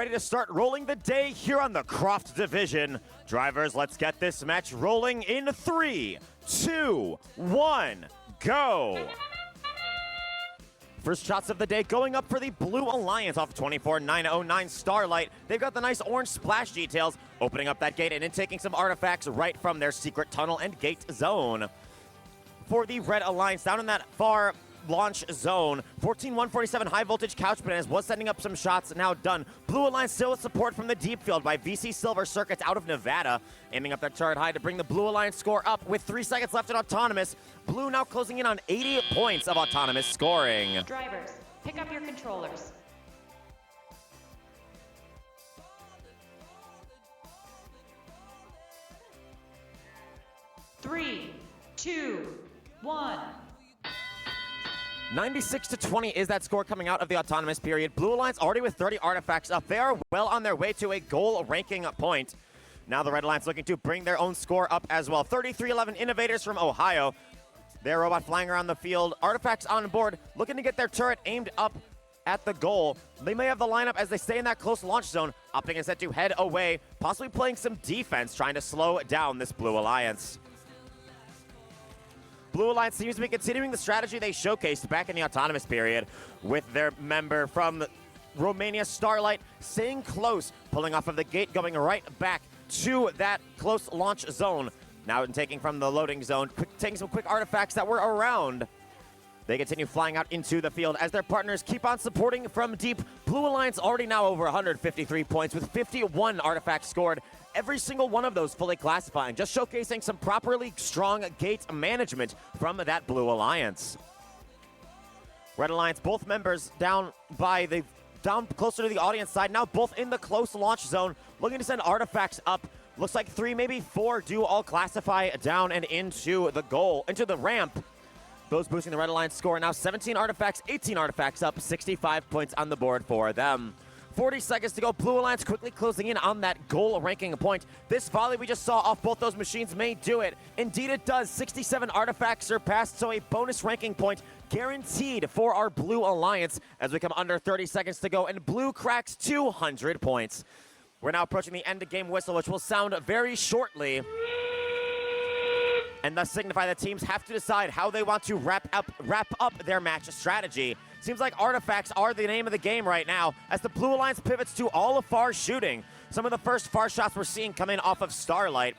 Ready to start rolling the day here on the Croft division. Drivers, let's get this match rolling in 3, 2, 1, go! First shots of the day going up for the Blue Alliance off 24909 Starlight. They've got the nice orange splash details, opening up that gate and then taking some artifacts right from their secret tunnel and gate zone. For the Red Alliance, down in that far launch zone, 14147 high voltage couch bananas was sending up some shots, now done. Blue Alliance still with support from the deep field by VC Silver Circuits out of Nevada, aiming up that turret high to bring the Blue Alliance score up with 3 seconds left in Autonomous. Blue now closing in on 80 points of Autonomous scoring. Drivers, pick up your controllers. Three, 2, 1. 96-20 is that score coming out of the Autonomous period. Blue Alliance already with 30 artifacts up. They are well on their way to a goal ranking point. Now the Red Alliance looking to bring their own score up as well. 3311 Innovators from Ohio. Their robot flying around the field. Artifacts on board, looking to get their turret aimed up at the goal. They may have the lineup as they stay in that close launch zone, opting instead to head away, possibly playing some defense, trying to slow down this Blue Alliance. Blue Alliance seems to be continuing the strategy they showcased back in the Autonomous period with their member from Romania, Starlight, staying close, pulling off of the gate, going right back to that close launch zone. Now taking from the loading zone, taking some quick artifacts that were around. They continue flying out into the field as their partners keep on supporting from deep. Blue Alliance already now over 153 points with 51 artifacts scored. Every single one of those fully classifying, just showcasing some properly strong gate management from that Blue Alliance. Red Alliance, both members down closer to the audience side, now both in the close launch zone, looking to send artifacts up. Looks like 3, maybe 4 do all classify down and into the ramp. Those boosting the Red Alliance score. Now 17 artifacts, 18 artifacts up, 65 points on the board for them. 40 seconds to go. Blue Alliance quickly closing in on that goal ranking point. This volley we just saw off both those machines may do it. Indeed it does. 67 artifacts surpassed, so a bonus ranking point guaranteed for our Blue Alliance as we come under 30 seconds to go, and Blue cracks 200 points. We're now approaching the end of game whistle, which will sound very shortly, and thus signify that teams have to decide how they want to wrap up their match strategy. Seems like artifacts are the name of the game right now as the Blue Alliance pivots to all of far shooting. Some of the first far shots we're seeing come in off of Starlight.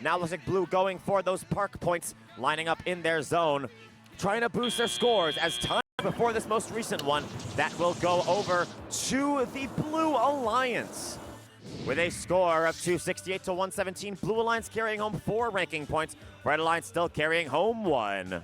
Now looks like Blue going for those park points, lining up in their zone, trying to boost their scores as time before this most recent one that will go over to the Blue Alliance. With a score of 268-117, Blue Alliance carrying home 4 ranking points, Red Alliance still carrying home 1.